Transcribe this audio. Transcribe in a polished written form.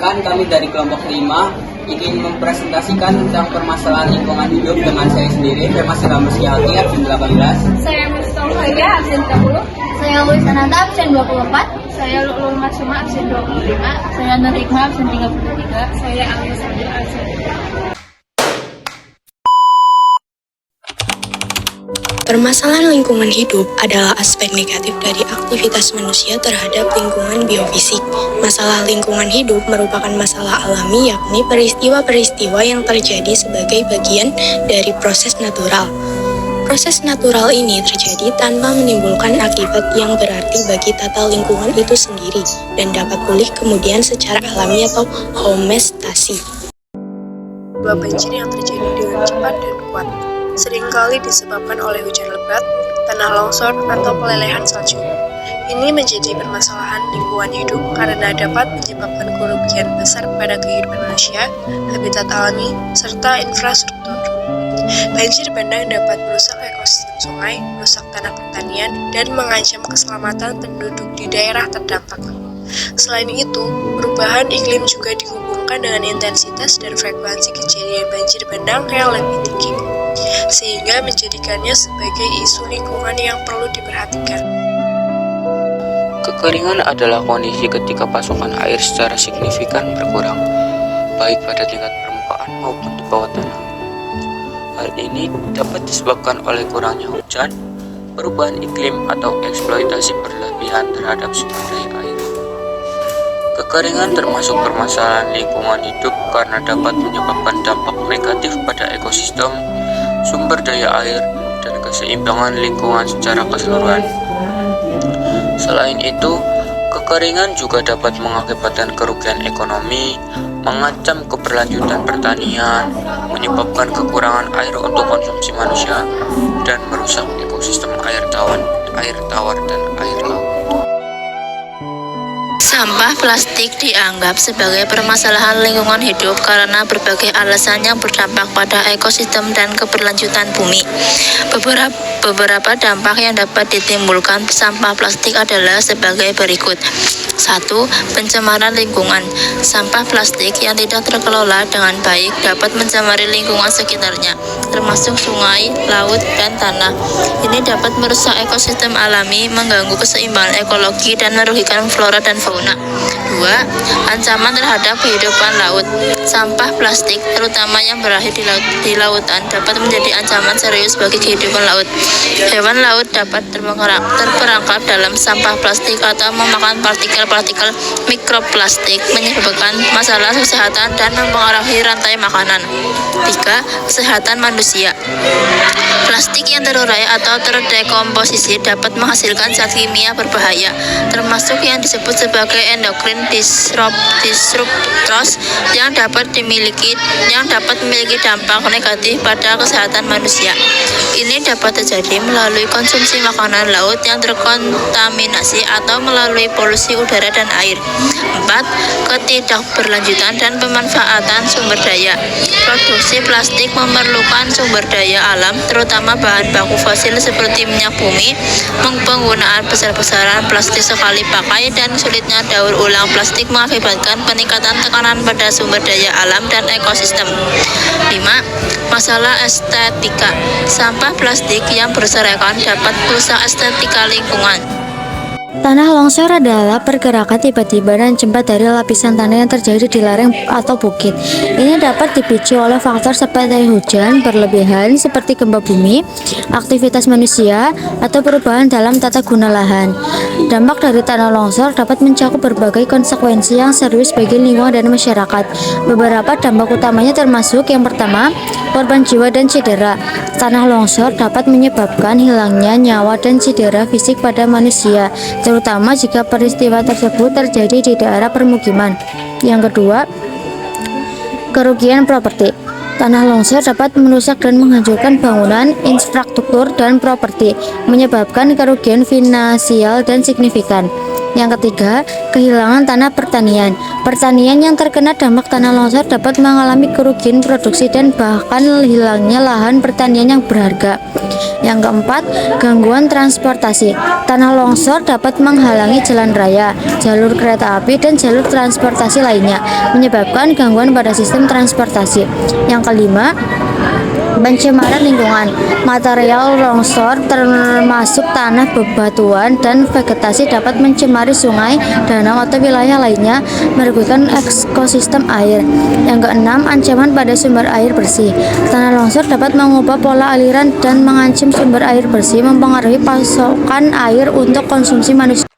Perkenalkan, kami dari kelompok 5 ingin mempresentasikan tentang permasalahan lingkungan hidup dengan saya sendiri, Fema Silamusyati, absen 18. Saya Mustol Faya, absen 30. Saya Luis Ananda, absen 24. Saya Lulul Maksuma, absen 25. Saya Nur Hikmah, absen 33. Saya Agnes Sabir, absen 30. Permasalahan lingkungan hidup adalah aspek negatif dari aktivitas manusia terhadap lingkungan biofisik. Masalah lingkungan hidup merupakan masalah alami, yakni peristiwa-peristiwa yang terjadi sebagai bagian dari proses natural. Proses natural ini terjadi tanpa menimbulkan akibat yang berarti bagi tata lingkungan itu sendiri dan dapat pulih kemudian secara alami atau homeostasi. Banjir yang terjadi dengan cepat dan kuat seringkali disebabkan oleh hujan lebat, tanah longsor, atau pelelehan salju. Ini menjadi permasalahan lingkungan hidup karena dapat menyebabkan kerugian besar pada kehidupan manusia, habitat alami, serta infrastruktur. Banjir bandang dapat merusak ekosistem sungai, merusak tanah pertanian, dan mengancam keselamatan penduduk di daerah terdampak. Selain itu, perubahan iklim juga dihubungkan dengan intensitas dan frekuensi kejadian banjir bandang yang lebih tinggi, sehingga menjadikannya sebagai isu lingkungan yang perlu diperhatikan. Kekeringan adalah kondisi ketika pasokan air secara signifikan berkurang, baik pada tingkat permukaan maupun di bawah tanah. Hal ini dapat disebabkan oleh kurangnya hujan, perubahan iklim, atau eksploitasi berlebihan terhadap sumber daya air. Kekeringan termasuk permasalahan lingkungan hidup karena dapat menyebabkan dampak negatif pada ekosistem, sumber daya air, dan keseimbangan lingkungan secara keseluruhan. Selain itu, kekeringan juga dapat mengakibatkan kerugian ekonomi, mengancam keberlanjutan pertanian, menyebabkan kekurangan air untuk konsumsi manusia, dan merusak ekosistem air tawar, dan air laut. Sampah plastik dianggap sebagai permasalahan lingkungan hidup karena berbagai alasan yang berdampak pada ekosistem dan keberlanjutan bumi. Beberapa dampak yang dapat ditimbulkan sampah plastik adalah sebagai berikut. 1. Pencemaran lingkungan. Sampah plastik yang tidak terkelola dengan baik dapat mencemari lingkungan sekitarnya, termasuk sungai, laut, dan tanah. Ini dapat merusak ekosistem alami, mengganggu keseimbangan ekologi, dan merugikan flora dan fauna. 2. Ancaman terhadap kehidupan laut. Sampah plastik, terutama yang berakhir di lautan, dapat menjadi ancaman serius bagi kehidupan laut. Hewan laut dapat terperangkap dalam sampah plastik atau memakan partikel mikroplastik, menyebabkan masalah kesehatan dan mempengaruhi rantai makanan. 3. Kesehatan manusia. Plastik yang terurai atau terdekomposisi dapat menghasilkan zat kimia berbahaya, termasuk yang disebut sebagai endocrine disruptors yang dapat memiliki dampak negatif pada kesehatan manusia. Ini dapat terjadi melalui konsumsi makanan laut yang terkontaminasi atau melalui polusi udara dan air. 4. Ketidakberlanjutan dan pemanfaatan sumber daya. Produksi plastik memerlukan sumber daya alam, terutama bahan baku fosil seperti minyak bumi. Penggunaan besar-besaran plastik sekali pakai dan sulitnya daur ulang plastik mengakibatkan peningkatan tekanan pada sumber daya alam dan ekosistem. 5. Masalah estetika. Sampah plastik yang berserakan dapat merusak estetika lingkungan. Tanah longsor adalah pergerakan tiba-tiba dan cepat dari lapisan tanah yang terjadi di lereng atau bukit. Ini dapat dipicu oleh faktor seperti hujan berlebihan seperti gempa bumi, aktivitas manusia, atau perubahan dalam tata guna lahan. Dampak dari tanah longsor dapat mencakup berbagai konsekuensi yang serius bagi lingkungan dan masyarakat. Beberapa dampak utamanya termasuk yang pertama, korban jiwa dan cedera. Tanah longsor dapat menyebabkan hilangnya nyawa dan cedera fisik pada manusia, terutama jika peristiwa tersebut terjadi di daerah permukiman. Yang kedua, kerugian properti. Tanah longsor dapat merusak dan menghancurkan bangunan, infrastruktur, dan properti, menyebabkan kerugian finansial dan signifikan. Yang ketiga, kehilangan tanah pertanian. Pertanian yang terkena dampak tanah longsor dapat mengalami kerugian produksi dan bahkan hilangnya lahan pertanian yang berharga. Yang keempat, gangguan transportasi. Tanah longsor dapat menghalangi jalan raya, jalur kereta api, dan jalur transportasi lainnya, menyebabkan gangguan pada sistem transportasi. Yang kelima, pencemaran lingkungan. Material longsor termasuk tanah, bebatuan, dan vegetasi dapat mencemari sungai, danau, atau wilayah lainnya, merugikan ekosistem air. Yang keenam, ancaman pada sumber air bersih. Tanah longsor dapat mengubah pola aliran dan mengancam sumber air bersih, mempengaruhi pasokan air untuk konsumsi manusia.